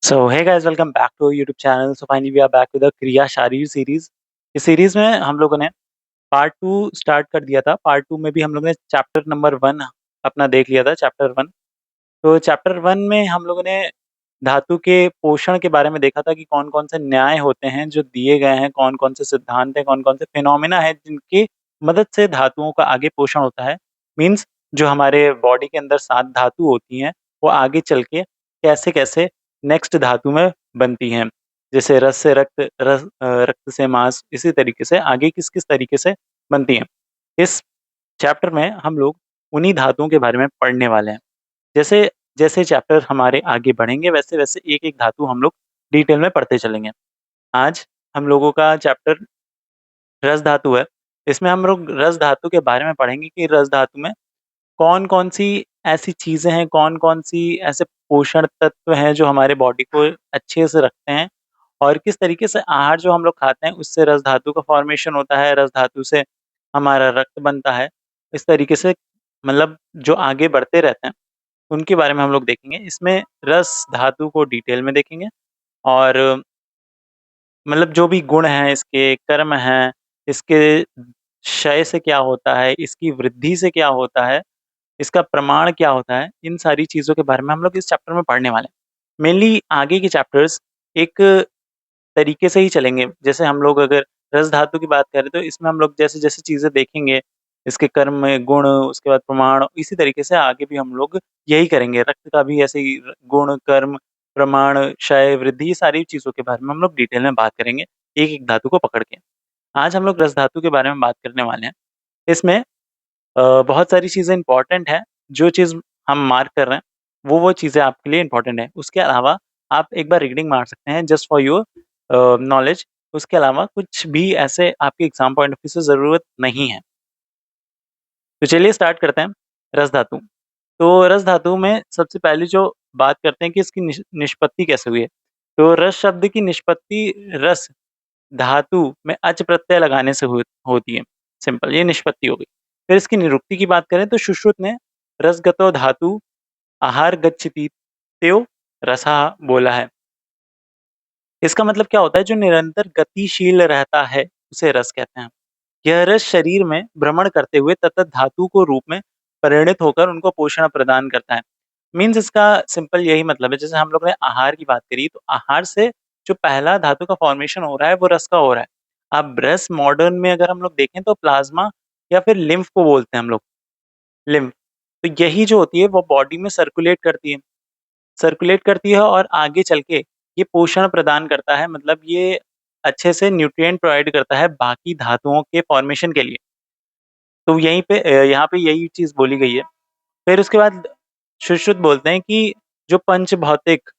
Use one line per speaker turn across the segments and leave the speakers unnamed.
So hey guys, welcome back to our YouTube channel. So finally we are back with the क्रिया शारीर series. इस series में हम लोगों ने पार्ट 2 स्टार्ट कर दिया था। पार्ट 2 में भी हम लोगों ने चैप्टर नंबर 1 अपना देख लिया था, चैप्टर 1। तो चैप्टर 1 में हम लोगों ने धातु के पोषण के बारे में देखा था कि कौन-कौन से न्याय होते हैं जो दिए गए हैं, कौन-कौन से सिद्धांत हैं, कौन-कौन से फिनोमेना हैं जिनकी मदद से धातुओं का आगे पोषण होता है। मीन्स जो हमारे बॉडी के अंदर 7 धातु होती हैं, वो आगे चल के कैसे-कैसे नेक्स्ट धातु में बनती हैं। जैसे रस से रक्त, रक्त से मांस, इसी तरीके से आगे किस-किस तरीके से बनती हैं। इस चैप्टर में हम लोग उन्हीं धातुओं के बारे में पढ़ने वाले हैं। जैसे जैसे चैप्टर हमारे आगे बढ़ेंगे वैसे-वैसे एक-एक धातु हम लोग डिटेल में पढ़ते चलेंगे। आज हम लोगों का चैप्टर रस धातु है। इसमें हम लोग रस धातु के बारे में पढ़ेंगे कि रस धातु में कौन-कौन सी ऐसी चीज़ें हैं, कौन-कौन सी ऐसे पोषण तत्व हैं जो हमारे बॉडी को अच्छे से रखते हैं और किस तरीके से आहार जो हम लोग खाते हैं उससे रस धातु का फॉर्मेशन होता है, रस धातु से हमारा रक्त बनता है। इस तरीके से मतलब जो आगे बढ़ते रहते हैं, उनके बारे में हम लोग देखेंगे। इसमें रस धातु को डिटेल में देखेंगे और मतलब जो भी गुण हैं इसके, कर्म हैं, इसके क्षय से क्या होता है, इसकी वृद्धि से क्या होता है, इसका प्रमाण क्या होता है, इन सारी चीज़ों के बारे में हम लोग इस चैप्टर में पढ़ने वाले हैं। मेनली आगे के चैप्टर्स एक तरीके से ही चलेंगे। जैसे हम लोग अगर रस धातु की बात करें तो इसमें हम लोग जैसे-जैसे चीज़ें देखेंगे, इसके कर्म में गुण, उसके बाद प्रमाण, इसी तरीके से आगे भी हम लोग यही करेंगे। रक्त का भी ऐसे ही गुण, कर्म, प्रमाण, क्षय, वृद्धि, ये सारी चीज़ों के बारे में हम लोग डिटेल में बात करेंगे, एक-एक धातु को पकड़ के। आज हम लोग रस धातु के बारे में बात करने वाले हैं। इसमें बहुत सारी चीज़ें इम्पोर्टेंट हैं, जो चीज़ हम मार्क कर रहे हैं, वो चीज़ें आपके लिए इम्पोर्टेंट हैं। उसके अलावा आप एक बार रीडिंग मार सकते हैं जस्ट फॉर योर नॉलेज। उसके अलावा कुछ भी ऐसे आपके एग्ज़ाम पॉइंट ऑफ व्यू से ज़रूरत नहीं है। तो चलिए स्टार्ट करते हैं, रस धातु। तो रस धातु में सबसे पहले जो बात करते हैं कि इसकी निष्पत्ति कैसे हुई है। तो रस शब्द की निष्पत्ति रस धातु में अच प्रत्यय लगाने से होती है। सिंपल, ये निष्पत्ति हो गई। फिर इसकी निरुक्ति की बात करें तो सुश्रुत ने रसगतो धातु आहार गच्छति त्यो रसः बोला है। इसका मतलब क्या होता है, जो निरंतर गतिशील रहता है उसे रस कहते हैं। यह रस शरीर में भ्रमण करते हुए ततत धातु को रूप में परिणित होकर उनको पोषण प्रदान करता है। मीन्स इसका सिंपल यही मतलब है। जैसे हम लोग ने आहार की बात करी तो आहार से जो पहला धातु का फॉर्मेशन हो रहा है वो रस का हो रहा है। अब रस मॉडर्न में अगर हम लोग देखें तो प्लाज्मा या फिर लिम्फ को बोलते हैं हम लोग, लिम्फ। तो यही जो होती है वो बॉडी में सर्कुलेट करती है और आगे चल के ये पोषण प्रदान करता है, मतलब ये अच्छे से न्यूट्रिएंट प्रोवाइड करता है बाकी धातुओं के फॉर्मेशन के लिए। तो यहीं पे यहाँ पे यही चीज़ बोली गई है। फिर उसके बाद सुश्रुत बोलते हैं कि जो पंच भौतिक,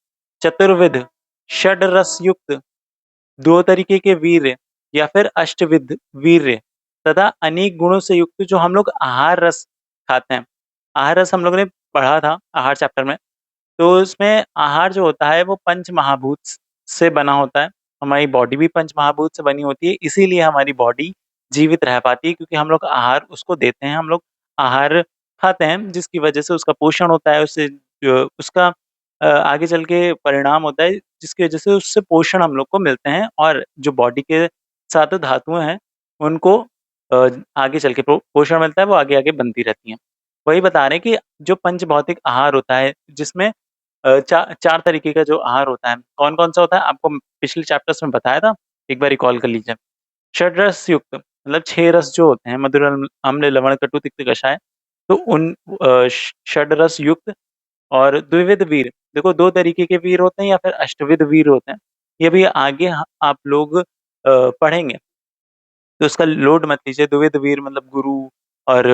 चतुर्विध, षड्रस युक्त, 2 तरीके के वीर्य या फिर अष्टविध वीर्य तथा अनेक गुणों से युक्त जो हम लोग आहार रस खाते हैं। आहार रस हम लोगों ने पढ़ा था आहार चैप्टर में। तो उसमें आहार जो होता है वो पंच महाभूत से बना होता है। हमारी बॉडी भी पंच महाभूत से बनी होती है, इसीलिए हमारी बॉडी जीवित रह पाती है, क्योंकि हम लोग आहार उसको देते हैं, हम लोग आहार खाते हैं जिसकी वजह से उसका पोषण होता है, उससे जो उसका आगे चल के परिणाम होता है जिसकी वजह से उससे पोषण हम लोग को मिलते हैं और जो बॉडी के 7 धातुएँ हैं उनको अ, आगे चल के पोषण मिलता है, वो आगे-आगे बनती रहती हैं। वही बता रहे हैं कि जो पंचभौतिक आहार होता है जिसमें 4 तरीके का जो आहार होता है, कौन-कौन सा होता है आपको पिछले चैप्टर्स में बताया था, एक बार रिकॉल कर लीजिए। षड्रस युक्त मतलब 6 रस जो होते हैं, मधुर, अम्ल, लवण, कटु, तिक्त, कषाय। तो उन षड्रस युक्त और द्विविध वीर, देखो 2 तरीके के वीर होते हैं या फिर अष्टविध वीर होते हैं। ये भी आगे आप लोग पढ़ेंगे, तो उसका लोड मत लीजिए। द्विविध वीर मतलब गुरु और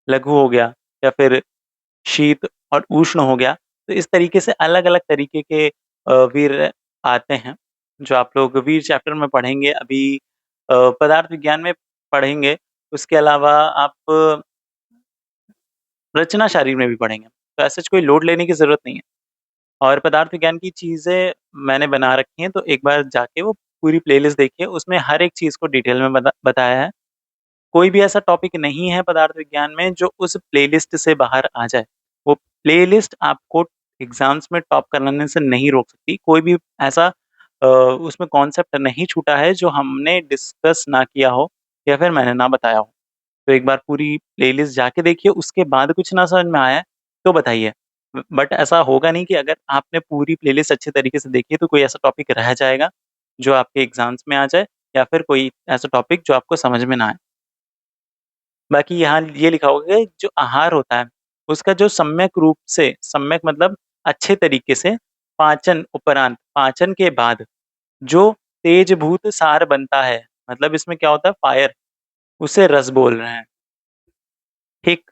लघु हो गया या फिर शीत और उष्ण हो गया। तो इस तरीके से अलग-अलग तरीके के वीर आते हैं, जो आप लोग वीर चैप्टर में पढ़ेंगे। अभी पदार्थ विज्ञान में पढ़ेंगे। उसके अलावा आप रचना शारीर में भी पढ़ेंगे। तो ऐसा कोई लोड लेने की ज़रूरत नहीं है। और पदार्थ विज्ञान की चीज़ें मैंने बना रखी हैं, तो एक बार जाके वो पूरी प्लेलिस्ट देखिए, उसमें हर एक चीज़ को डिटेल में बताया है। कोई भी ऐसा टॉपिक नहीं है पदार्थ विज्ञान में जो उस प्लेलिस्ट से बाहर आ जाए। वो प्लेलिस्ट आपको एग्ज़ाम्स में टॉप कराने से नहीं रोक सकती। कोई भी ऐसा उसमें कॉन्सेप्ट नहीं छूटा है जो हमने डिस्कस ना किया हो या फिर मैंने ना बताया हो। तो एक बार पूरी प्लेलिस्ट जाके देखिए, उसके बाद कुछ ना समझ में आया है, तो बताइए। बट ऐसा होगा नहीं कि अगर आपने पूरी प्लेलिस्ट अच्छे तरीके से देखी है, तो कोई ऐसा टॉपिक रह जाएगा, जो आपके एग्ज़ाम्स में आ जाए या फिर कोई ऐसा टॉपिक जो आपको समझ में ना आए। बाकी यहाँ ये लिखा होगा कि जो आहार होता है, उसका जो सम्यक रूप से सम्यक मतलब अच्छे तरीके से पाचन उपरांत, पाचन के बाद जो तेजभूत सार बनता है, मतलब इसमें क्या होता है फायर, उसे रस बोल रहे हैं। ठीक।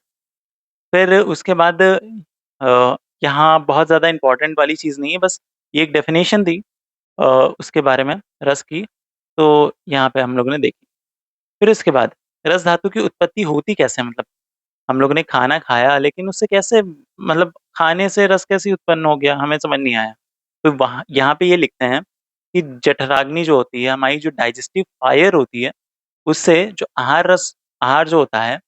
फिर उसके बाद यहाँ बहुत ज़्यादा इम्पोर्टेंट वाली चीज़ नहीं है, बस ये एक डेफ़िनेशन थी अ, उसके बारे में रस की, तो यहाँ पे हम लोगों ने देखी। फिर उसके बाद रस धातु की उत्पत्ति होती कैसे है, मतलब हम लोगों ने खाना खाया लेकिन उससे कैसे, मतलब खाने से रस कैसे उत्पन्न हो गया, हमें समझ नहीं आया। तो वहाँ यहाँ पे ये लिखते हैं कि जठराग्नि जो होती है, हमारी जो डाइजेस्टिव फायर होती है, उससे जो आहार जो होता है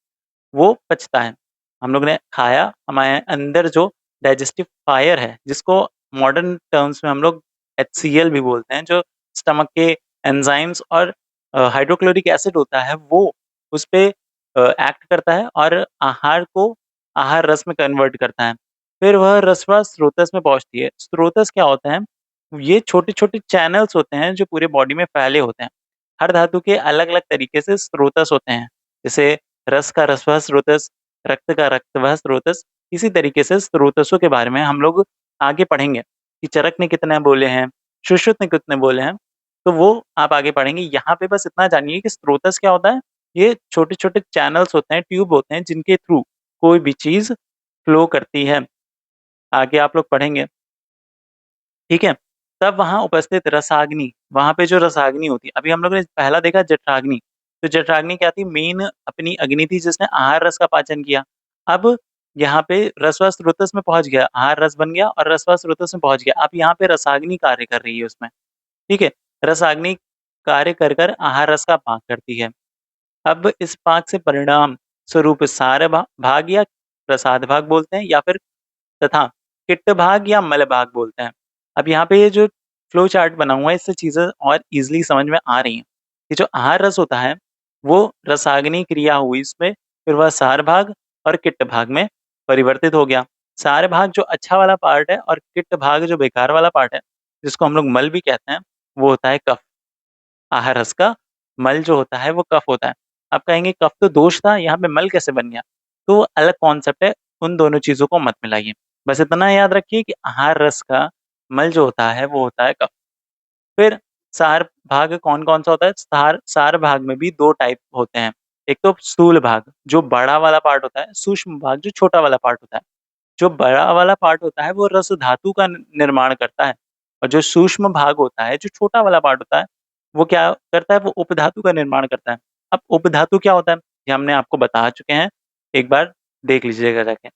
वो पचता है। हम लोग ने खाया, हमारे अंदर जो डाइजेस्टिव फायर है, जिसको मॉडर्न टर्म्स में हम लोग एचसीएल भी बोलते हैं, जो स्टमक के एंजाइम्स और हाइड्रोक्लोरिक एसिड होता है, वो उसपे एक्ट करता है और आहार को आहार रस में कन्वर्ट करता है। फिर वह रसवा स्रोतस में पहुँचती है। स्रोतस क्या होता है? ये छोटे-छोटे चैनल्स होते हैं जो पूरे बॉडी में फैले होते हैं। हर धातु के अलग-अलग तरीके से स्रोतस होते हैं। जैसे रस का रसवह स्रोतस, रक्त का रक्तवह स्रोतस। इसी तरीके से स्रोतसों के बारे में हम लोग आगे पढ़ेंगे कि चरक ने कितने बोले हैं, सुश्रुत ने कितने बोले हैं, तो वो आप आगे पढ़ेंगे। यहाँ पे बस इतना जानिए कि स्रोतस क्या होता है? ये छोटे-छोटे चैनल्स होते हैं, ट्यूब होते हैं जिनके थ्रू कोई भी चीज़ फ्लो करती है। आगे आप लोग पढ़ेंगे, ठीक है? तब वहाँ उपस्थित रसाग्नि, वहाँ पे जो रसाग्नि होती है, अभी हम लोगों ने पहला देखा जठराग्नि, तो जठराग्नि क्या थी? मेन अपनी अग्नि थी जिसने आहार रस का पाचन किया। अब यहाँ पे रसवा स्रोतस में पहुँच गया, आहार रस बन गया और रसवा स्रोतस में पहुँच गया। अब यहाँ पे रसाग्नि कार्य कर रही है उसमें, ठीक है? रसाग्नि कार्य कर आहार रस का पाक करती है। अब इस पाक से परिणाम स्वरूप सार भाग या प्रसाद भाग बोलते हैं, या फिर तथा किट्ट भाग या मल भाग बोलते हैं। अब यहाँ पे ये जो फ्लो चार्ट बना हुआ है, इससे चीज़ें और ईज़िली समझ में आ रही हैं। ये जो आहार रस होता है, वो रसाग्नि क्रिया हुई इसमें, फिर वह सार भाग और किट्ट भाग में परिवर्तित हो गया। सार भाग जो अच्छा वाला पार्ट है और किट्ट भाग जो बेकार वाला पार्ट है, जिसको हम लोग मल भी कहते हैं, वो होता है कफ। आहार रस का मल जो होता है वो कफ होता है। आप कहेंगे कफ तो दोष था, यहाँ पे मल कैसे बन गया? तो वो अलग कॉन्सेप्ट है, उन दोनों चीज़ों को मत मिलाइए। बस इतना याद रखिए कि आहार रस का मल जो होता है वो होता है कफ। फिर सार भाग कौन-कौन सा होता है? सार सार भाग में भी 2 टाइप होते हैं। एक तो स्थूल भाग जो बड़ा वाला पार्ट होता है, सूक्ष्म भाग जो छोटा वाला पार्ट होता है। जो बड़ा वाला पार्ट होता है वो रस धातु का निर्माण करता है, और जो सूक्ष्म भाग होता है, जो छोटा वाला पार्ट होता है, वो क्या करता है? वो उपधातु का निर्माण करता है। अब उपधातु क्या होता है? ये हमने आपको बता चुके हैं, एक बार देख लीजिएगा जाके।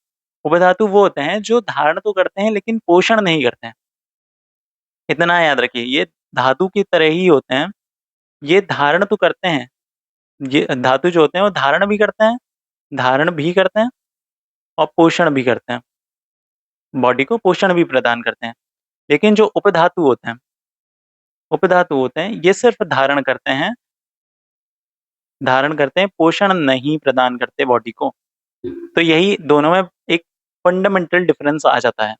उपधातु वो होते हैं जो धारण तो करते हैं लेकिन पोषण नहीं करते हैं। इतना याद रखिए, ये धातु की तरह ही होते हैं, ये धारण तो करते हैं, ये धातु जो होते हैं वो धारण भी करते हैं और पोषण भी करते हैं, बॉडी को पोषण भी प्रदान करते हैं। लेकिन जो उपधातु होते हैं, ये सिर्फ़ धारण करते हैं, पोषण नहीं प्रदान करते बॉडी को। तो यही दोनों में एक फंडामेंटल डिफरेंस आ जाता है।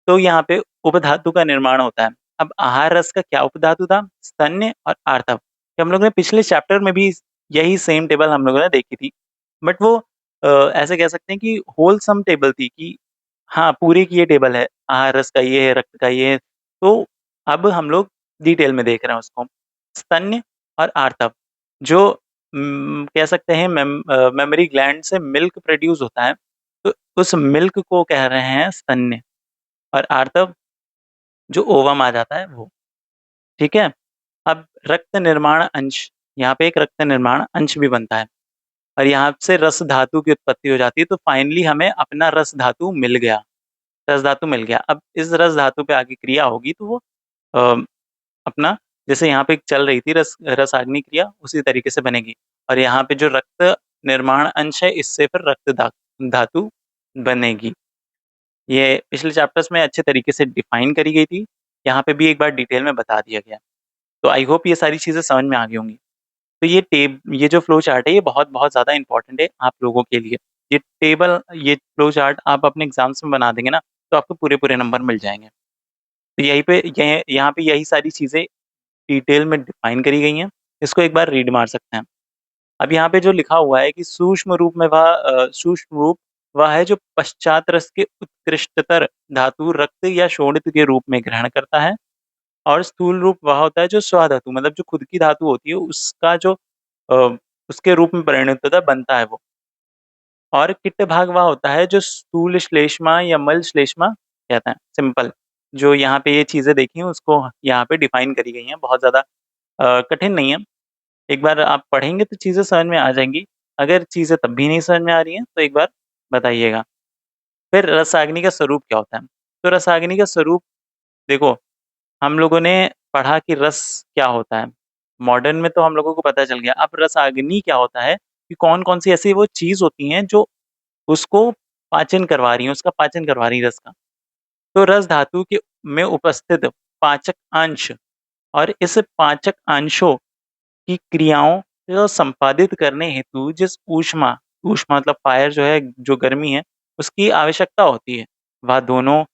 तो यहाँ पे उपधातु का निर्माण होता है। अब आहार रस का क्या उपधातु था? स्तन्य और आर्तव। ये हम लोगों ने पिछले चैप्टर में भी यही सेम टेबल हम लोगों ने देखी थी। बट वो ऐसे कह सकते हैं कि होलसम टेबल थी कि हाँ, पूरे की ये टेबल है, आहार रस का ये है, रक्त का ये है। तो अब हम लोग डिटेल में देख रहे हैं उसको। स्तन्य और आर्तव जो कह सकते हैं मेमोरी ग्लैंड से मिल्क प्रोड्यूस होता है, तो उस मिल्क को कह रहे हैं स्तन्य, और आर्तव जो ओवम आ जाता है वो, ठीक है? अब रक्त निर्माण अंश, यहाँ पे एक रक्त निर्माण अंश भी बनता है और यहाँ से रस धातु की उत्पत्ति हो जाती है, तो फाइनली हमें अपना रस धातु मिल गया, रस धातु मिल गया। अब इस रस धातु पे आगे क्रिया होगी तो वो अ, अपना जैसे यहाँ पे चल रही थी रसाग्नि क्रिया, उसी तरीके से बनेगी, और यहाँ पे जो रक्त निर्माण अंश है, इससे फिर धातु बनेगी। ये पिछले चैप्टर्स में अच्छे तरीके से डिफाइन करी गई थी, यहाँ पे भी एक बार डिटेल में बता दिया गया। तो आई होप ये सारी चीज़ें समझ में आ गई होंगी। तो ये जो फ्लो चार्ट है ये बहुत-बहुत ज़्यादा इम्पोर्टेंट है आप लोगों के लिए। ये फ्लो चार्ट आप अपने एग्ज़ाम्स में बना देंगे ना, तो आपको पूरे-पूरे नंबर मिल जाएँगे। तो यहीं पे ये यहाँ पे यही सारी चीज़ें डिटेल में डिफाइन करी गई हैं, इसको एक बार रीड मार सकते हैं। अब यहाँ पे जो लिखा हुआ है कि सूक्ष्म रूप वह है जो पश्चात रस के उत्कृष्टतर धातु रक्त या शोणित के रूप में ग्रहण करता है, और स्थूल रूप वह होता है जो स्वाधातु मतलब जो खुद की धातु होती है उसका जो अ, उसके रूप में परिणत होता है, बनता है वो। और किट्ट भाग वह होता है जो स्थूल श्लेष्मा या मल श्लेष्मा कहते हैं, सिंपल। जो यहाँ पे ये चीज़ें देखी हैं उसको यहाँ पे डिफाइन करी गई हैं, बहुत ज़्यादा कठिन नहीं है। एक बार आप पढ़ेंगे तो चीज़ें समझ में आ जाएँगी। अगर चीज़ें तब भी नहीं समझ में आ रही हैं, तो एक बार बताइएगा। फिर रसाग्नि का स्वरूप क्या होता है? तो रसाग्नि का स्वरूप देखो, हम लोगों ने पढ़ा कि रस क्या होता है। मॉडर्न में तो हम लोगों को पता चल गया। अब रसाग्नि क्या होता है कि कौन-कौन सी ऐसी वो चीज़ होती हैं जो उसको पाचन करवा रही हैं, उसका पाचन करवा रही हैं रस का। तो रस धातु के में उपस्थित पाचक अंश और इस पाचक अंशों की क्रियाओं को संपादित करने हेतु जिस ऊष्मा ऊष्मा मतलब फायर जो है, जो गर्मी है, उसकी आवश्यकता होती है, वह दोनों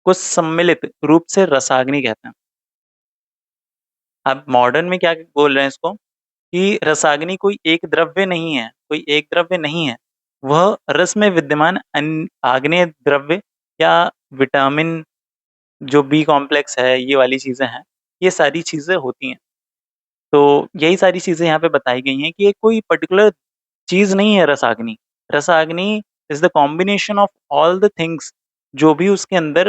को सम्मिलित रूप से रसाग्नि कहते हैं। अब मॉडर्न में क्या बोल रहे हैं इसको कि रसाग्नि कोई एक द्रव्य नहीं है, कोई एक द्रव्य नहीं है। वह रस में विद्यमान आग्नेय द्रव्य या विटामिन जो बी कॉम्प्लेक्स है, ये वाली चीज़ें हैं, ये सारी चीज़ें होती हैं। तो यही सारी चीज़ें यहाँ पे बताई गई हैं कि ये कोई पर्टिकुलर चीज़ नहीं है रसाग्नि। Rasagni is the combination of all the things जो भी उसके अंदर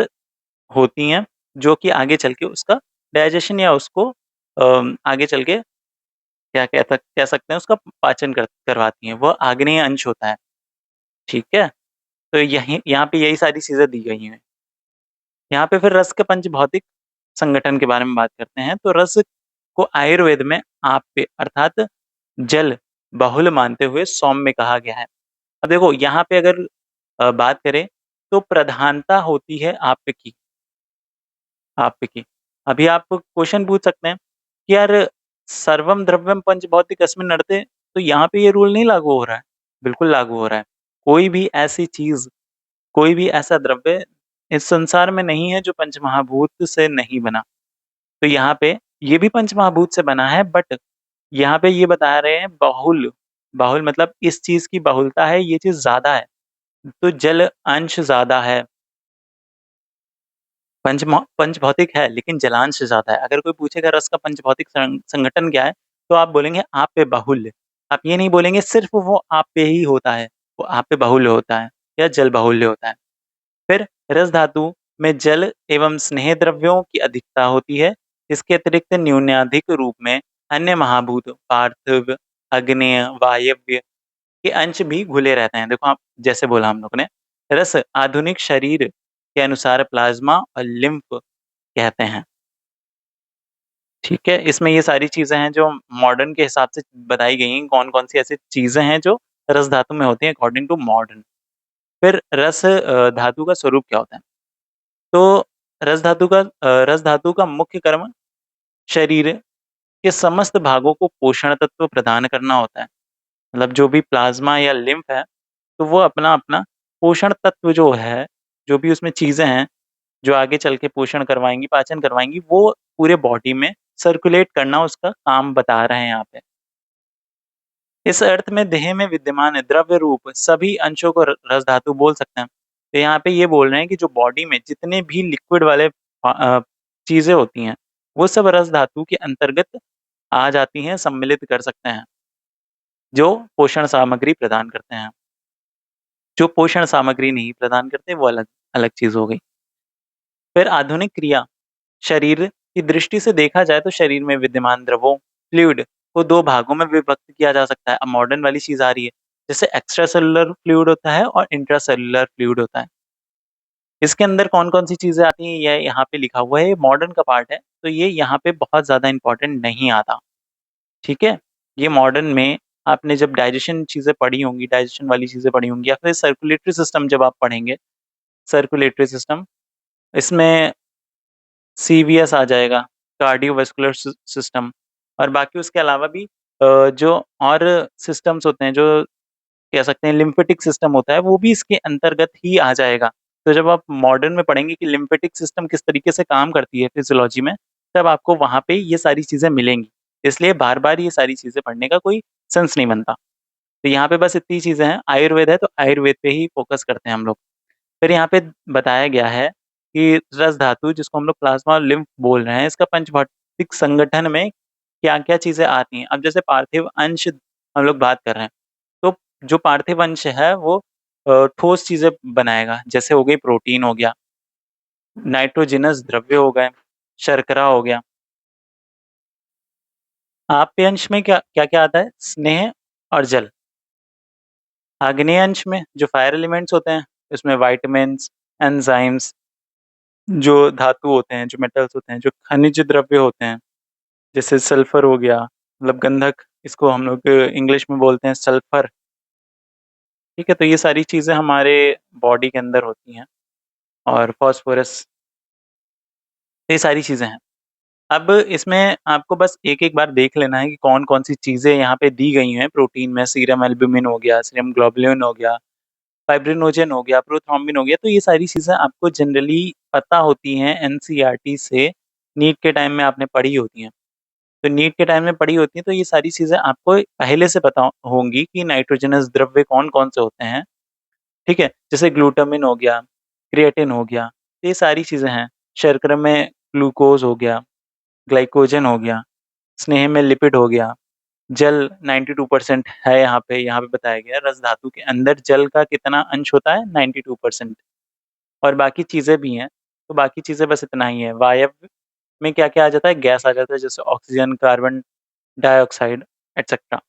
होती हैं, जो कि आगे चल के उसका डाइजेशन या उसको आगे चल के क्या कह सकते हैं उसका पाचन करवाती हैं। वो आग्नेय अंश होता है, ठीक है? तो यहीं यहाँ पे यही सारी चीज़ें दी गई हैं। यहाँ पे फिर रस के पंचभौतिक संगठन के बारे में बात करते हैं। तो रस को आयुर्वेद में आप्य अर्थात जल बहुल मानते हुए सौम्य कहा गया है। अब देखो यहाँ पे अगर बात करें तो प्रधानता होती है आप्य की। अभी आप क्वेश्चन पूछ सकते हैं कि यार सर्वम द्रव्यम पंचभौतिक अस्मिन् नरते, तो यहाँ पे ये रूल नहीं लागू हो रहा है? बिल्कुल लागू हो रहा है। कोई भी ऐसी चीज़, कोई भी ऐसा द्रव्य इस संसार में नहीं है जो पंचमहाभूत से नहीं बना। तो यहाँ पे ये भी पंचमहाभूत से बना है, बट यहाँ पे ये बता रहे हैं बहुल। बहुल मतलब इस चीज़ की बहुलता है, ये चीज़ ज़्यादा है। तो जल अंश ज़्यादा है। पंचभौतिक है लेकिन जलांश ज़्यादा है। अगर कोई पूछेगा रस का पंचभौतिक संगठन क्या है? तो आप बोलेंगे आप्य बाहुल्य। आप ये नहीं बोलेंगे सिर्फ़ वो आप्य ही होता है, वो आप्य बाहुल्य होता है या जल बाहुल्य होता है। फिर रस धातु में जल एवं स्नेह द्रव्यों की अधिकता होती है। इसके अतिरिक्त न्यूनाधिक रूप में अन्य महाभूत पार्थिव, अग्नेय, वायव्य के अंश भी घुले रहते हैं। देखो आप जैसे बोला हम लोग ने, रस आधुनिक शरीर के अनुसार प्लाज्मा और लिम्फ कहते हैं। ठीक है? इसमें ये सारी चीज़ें हैं जो मॉडर्न के हिसाब से बताई गई हैं, कौन-कौन सी ऐसी चीज़ें हैं जो रस धातु में होती हैं अकॉर्डिंग टू मॉडर्न। फिर रस धातु का स्वरूप क्या होता है? तो रस धातु का मुख्य कर्म शरीर के समस्त भागों को पोषण तत्व प्रदान करना होता है। मतलब जो भी प्लाज़्मा या लिम्फ है, तो वो अपना-अपना पोषण तत्व जो है, जो भी उसमें चीज़ें हैं, जो आगे चल के पोषण करवाएँगी, पाचन करवाएँगी, वो पूरे बॉडी में सर्कुलेट करना उसका काम बता रहे हैं यहाँ पे। इस अर्थ में देह में विद्यमान द्रव्य रूप सभी अंशों को रस धातु बोल सकते हैं। तो यहाँ पे ये बोल रहे हैं कि जो बॉडी में जितने भी लिक्विड वाले चीज़ें होती हैं, वो सब रस धातु के अंतर्गत आ जाती हैं, सम्मिलित कर सकते हैं, जो पोषण सामग्री प्रदान करते हैं। जो पोषण सामग्री नहीं प्रदान करते, वो अलग अलग चीज़ हो गई। फिर आधुनिक क्रिया शरीर की दृष्टि से देखा जाए तो शरीर में विद्यमान द्रवों फ्लूइड को 2 भागों में विभक्त किया जा सकता है। अब मॉडर्न वाली चीज़ आ रही है, जैसे एक्स्ट्रा सेलुलर फ्लूइड होता है और इंट्रासेल्युलर फ्लूइड होता है। इसके अंदर कौन-कौन सी चीज़ें आती हैं, ये यहाँ पे लिखा हुआ है, ये मॉडर्न का पार्ट है, तो ये यहाँ पे बहुत ज़्यादा इम्पोर्टेंट नहीं आता, ठीक है? ये मॉडर्न में आपने जब डाइजेशन चीज़ें पढ़ी होंगी, डाइजेशन वाली चीज़ें पढ़ी होंगी या फिर सर्कुलेटरी सिस्टम जब आप पढ़ेंगे, सर्कुलेटरी सिस्टम, इसमें सीवीएस आ जाएगा, कार्डियोवास्कुलर सिस्टम, और बाकी उसके अलावा भी जो और सिस्टम्स होते हैं, जो कह सकते हैं लिम्फेटिक सिस्टम होता है, वो भी इसके अंतर्गत ही आ जाएगा। तो जब आप मॉडर्न में पढ़ेंगे कि लिम्फेटिक सिस्टम किस तरीके से काम करती है फिजियोलॉजी में, तब आपको वहाँ पे ये सारी चीज़ें मिलेंगी। इसलिए बार-बार ये सारी चीज़ें पढ़ने का कोई सेंस नहीं बनता। तो यहाँ पे बस इतनी चीज़ें हैं, आयुर्वेद है तो आयुर्वेद पे ही फ़ोकस करते हैं हम लोग। फिर यहाँ पे बताया गया है कि रस धातु, जिसको हम लोग प्लाज़्मा और लिम्फ बोल रहे हैं, इसका पंचभौतिक संगठन में क्या-क्या चीज़ें आती हैं। अब जैसे पार्थिव अंश हम लोग बात कर रहे हैं, तो जो पार्थिव अंश है वो ठोस चीज़ें बनाएगा, जैसे हो गई प्रोटीन हो गया, नाइट्रोजनस द्रव्य हो गए, शर्करा हो गया। आप्य अंश में क्या-क्या आता है? स्नेह और जल। आग्नेय अंश में जो फायर एलिमेंट्स होते हैं, उसमें विटामिन्स, एंजाइम्स, जो धातु होते हैं, जो मेटल्स होते हैं, जो खनिज द्रव्य होते हैं, जैसे सल्फर हो गया, मतलब गंधक, इसको हम लोग इंग्लिश में बोलते हैं सल्फर, ठीक है? तो ये सारी चीज़ें हमारे बॉडी के अंदर होती हैं, और फास्फोरस, ये सारी चीज़ें हैं। अब इसमें आपको बस एक-एक बार देख लेना है कि कौन-कौन सी चीज़ें यहाँ पे दी गई हैं प्रोटीन में, सीरम एल्ब्यूमिन हो गया, सीरम ग्लोबुलिन हो गया, फाइब्रिनोजेन हो गया, प्रोथ्रोम्बिन हो गया, तो ये सारी चीज़ें आपको जनरली पता होती हैं एनसीईआरटी से, नीट के टाइम में आपने पढ़ी होती हैं। तो नीट के टाइम में पढ़ी होती हैं, तो ये सारी चीज़ें आपको पहले से पता होंगी कि नाइट्रोजनस द्रव्य कौन-कौन से होते हैं, ठीक है? जैसे ग्लूटामिन हो गया, क्रिएटिन हो गया, तो ये सारी चीज़ें हैं। शर्करा में ग्लूकोज़ हो गया, ग्लाइकोजन हो गया, स्नेह में लिपिड हो गया, जल 92% है यहाँ पे बताया गया है, रस धातु के अंदर जल का कितना अंश होता है? 92%, और बाकी चीज़ें भी हैं, तो बाकी चीज़ें बस इतना ही है। वायव्य में क्या-क्या आ जाता है? गैस आ जाता है, जैसे ऑक्सीजन, कार्बन डाइऑक्साइड एटसेट्रा।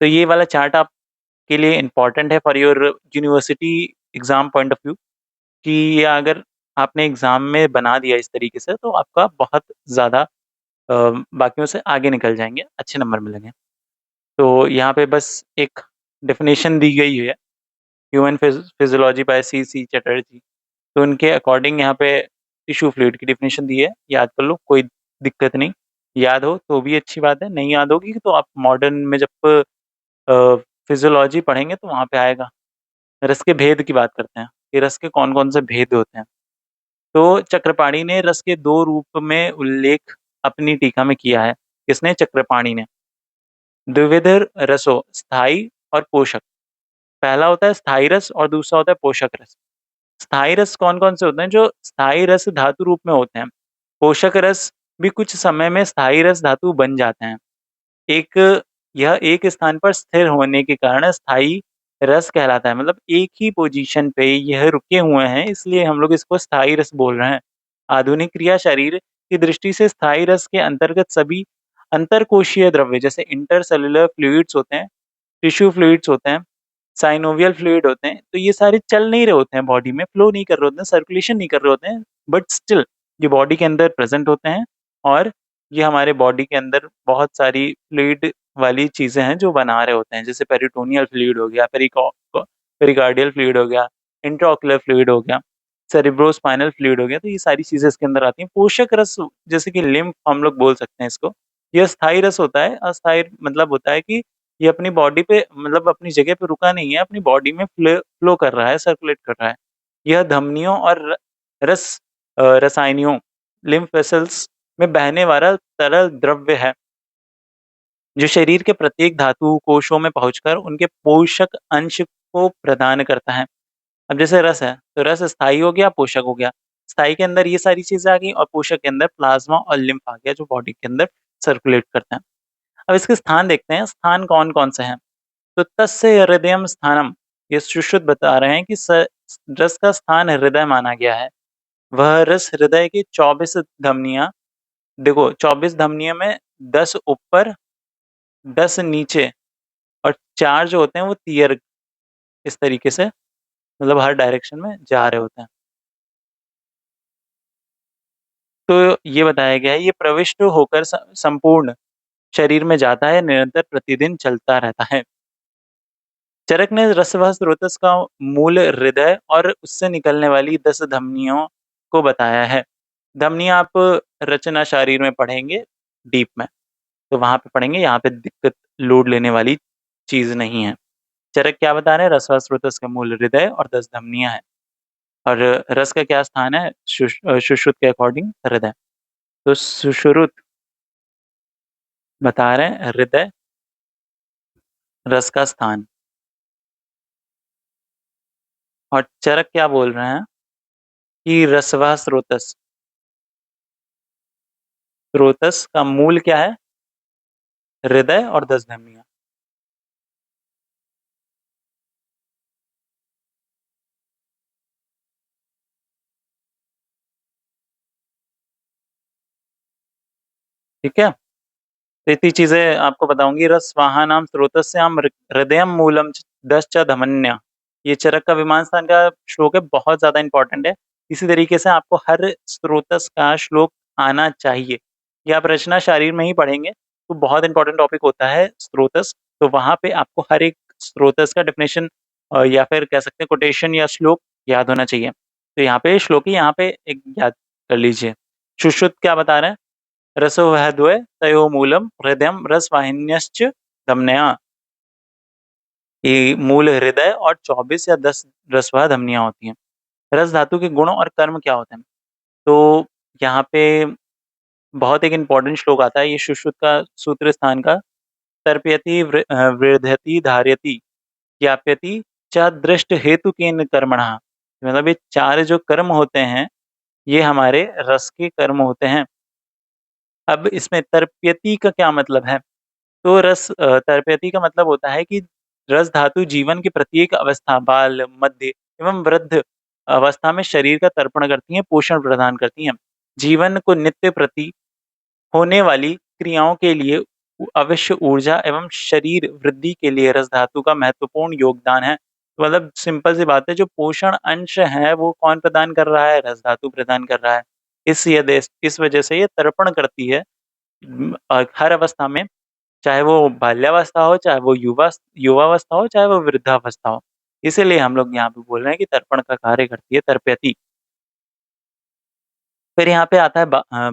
तो ये वाला चार्ट आपके लिए इम्पोर्टेंट है for your university exam point of view, कि ये अगर आपने एग्ज़ाम में बना दिया इस तरीके से, तो आपका बहुत ज़्यादा बाकियों से आगे निकल जाएँगे, अच्छे नंबर मिलेंगे। तो यहाँ पे बस एक डेफ़िनेशन दी गई है, ह्यूमन फिज़ियोलॉजी बाय सी चटर्जी। तो उनके अकॉर्डिंग यहाँ पे टिश्यू फ्लूइड की डेफ़िनेशन दी है, याद कर लो, कोई दिक्कत नहीं। याद हो तो भी अच्छी बात है, नहीं याद होगी तो आप मॉडर्न में जब अ, फिज़ियोलॉजी पढ़ेंगे तो वहाँ पे आएगा। रस के भेद की बात करते हैं, कि रस के कौन-कौन से भेद होते हैं। तो चक्रपाणि ने रस के 2 रूप में उल्लेख अपनी टीका में किया है। किसने? चक्रपाणि ने। द्विविध रसों, स्थायी और पोषक। पहला होता है स्थायी रस और दूसरा होता है पोषक रस। स्थायी रस कौन-कौन से होते हैं? जो स्थायी रस धातु रूप में होते हैं। पोषक रस भी कुछ समय में स्थायी रस धातु बन जाते हैं। एक यह एक स्थान पर स्थिर होने के कारण स्थायी रस कहलाता है। मतलब एक ही पोज़ीशन पे यह रुके हुए हैं, इसलिए हम लोग इसको स्थायी रस बोल रहे हैं। आधुनिक क्रिया शरीर की दृष्टि से स्थायी रस के अंतर्गत सभी अंतरकोशीय द्रव्य, जैसे इंटरसेल्युलर फ्लूइड्स होते हैं, टिश्यू फ्लूइड्स होते हैं, साइनोवियल फ्लूइड होते हैं, तो ये सारे चल नहीं रहे होते हैं बॉडी में, फ्लो नहीं कर रहे होते हैं, सर्कुलेशन नहीं कर रहे होते हैं, बट स्टिल ये बॉडी के अंदर प्रेज़ेंट होते हैं, और ये हमारे बॉडी के अंदर बहुत सारी फ्लूइड वाली चीज़ें हैं जो बना रहे होते हैं। जैसे पेरिटोनियल फ्लूइड हो गया, पेरिकार्डियल फ्लूइड हो गया, इंट्राओक्युलर फ्लूइड हो गया, सेरेब्रोस्पाइनल फ्लूइड हो गया, तो ये सारी चीज़ें इसके अंदर आती हैं। पोषक रस, जैसे कि लिम्फ हम लोग बोल सकते हैं इसको, ये अस्थायी रस होता है। अस्थायी मतलब होता है कि ये अपनी बॉडी पे, मतलब अपनी जगह पे रुका नहीं है, अपनी बॉडी में फ्लो कर रहा है, सर्कुलेट कर रहा है। यह धमनियों और रसायनियों, लिम्फ वेसल्स में बहने वाला तरल द्रव्य है, जो शरीर के प्रत्येक धातु कोशों में पहुँचकर उनके पोषक अंश को प्रदान करता है। अब जैसे रस है, तो रस स्थायी हो गया, पोषक हो गया। स्थायी के अंदर ये सारी चीज़ें आ गई, और पोषक के अंदर प्लाज़्मा और लिम्फ आ गया, जो बॉडी के अंदर सर्कुलेट करते हैं। अब इसके स्थान देखते हैं, स्थान कौन-कौन से हैं? तो तस्य हृदयम स्थानम, ये सुश्रुत बता रहे हैं कि रस का स्थान हृदय माना गया है। वह रस हृदय की 24 धमनियाँ, देखो 24 धमनियों में 10 ऊपर, 10 नीचे, और 4 जो होते हैं वो तीर, इस तरीके से, मतलब हर डायरेक्शन में जा रहे होते हैं। तो ये बताया गया है, ये प्रविष्ट होकर संपूर्ण शरीर में जाता है, निरंतर प्रतिदिन चलता रहता है। चरक ने रसवह स्रोतस का मूल हृदय और उससे निकलने वाली 10 धमनियों को बताया है। धमनियाँ आप रचना शारीर में पढ़ेंगे डीप में, तो वहाँ पे पढ़ेंगे, यहाँ पे दिक्कत लोड लेने वाली चीज़ नहीं है। चरक क्या बता रहे हैं? रसवह स्रोतस का मूल हृदय और 10 धमनियाँ हैं। और रस का क्या स्थान है? सुश्रुत के अकॉर्डिंग हृदय। तो सुश्रुत बता रहे हैं हृदय रस का स्थान, और चरक क्या बोल रहे हैं कि रसवह स्रोतस, स्रोतस का मूल क्या है? हृदय और 10 धमनियाँ। ठीक है? तो इतनी चीज़ें आपको बताऊँगी। रसवाहानां स्रोतस्यां हृदयं मूलं च 10 च धमन्या। ये चरक का विमान स्थान का श्लोक है, बहुत ज़्यादा इम्पोर्टेंट है। इसी तरीके से आपको हर स्रोतस का श्लोक आना चाहिए। ये आप रचना शारीर में ही पढ़ेंगे, तो बहुत इम्पोर्टेंट टॉपिक होता है स्रोतस। तो वहाँ पे आपको हर एक स्रोतस का डेफिनेशन या फिर कह सकते हैं कोटेशन या श्लोक याद होना चाहिए। तो यहाँ पे श्लोक ही यहाँ पे एक याद कर लीजिए। सुश्रुत क्या बता रहे हैं? रसो वह द्वय तयो मूलम हृदयम रसवाहिन्यश्च धमनया। ये मूल हृदय और 24 या 10 रसवाह धमनियां होती हैं। रस धातु के गुण और कर्म क्या होते हैं? तो यहाँ पे बहुत एक इम्पोर्टेंट श्लोक आता है, ये सुश्रुत का सूत्र स्थान का। तर्पयति वृद्धति धार्यति ज्ञाप्यति च दृष्ट हेतु केन कर्मणः। मतलब ये चार जो कर्म होते हैं, ये हमारे रस के कर्म होते हैं। अब इसमें तर्प्यति का क्या मतलब है? तो तर्पयति का मतलब होता है कि रस धातु जीवन की प्रत्येक अवस्था, बाल, मध्य एवं वृद्ध अवस्था में शरीर का तर्पण करती हैं, पोषण प्रदान करती हैं। जीवन को नित्य प्रति होने वाली क्रियाओं के लिए अवश्य ऊर्जा एवं शरीर वृद्धि के लिए रस धातु का महत्वपूर्ण योगदान है। मतलब सिंपल सी बात है, जो पोषण अंश है वो कौन प्रदान कर रहा है? रस धातु प्रदान कर रहा है। इस वजह से ये तर्पण करती है हर अवस्था में, चाहे वो बाल्यावस्था हो, चाहे वो युवावस्था हो, चाहे वो वृद्धावस्था हो। इसीलिए हम लोग यहाँ पे बोल रहे हैं कि तर्पण का कार्य करती है तर्पयति। फिर यहाँ पे आता है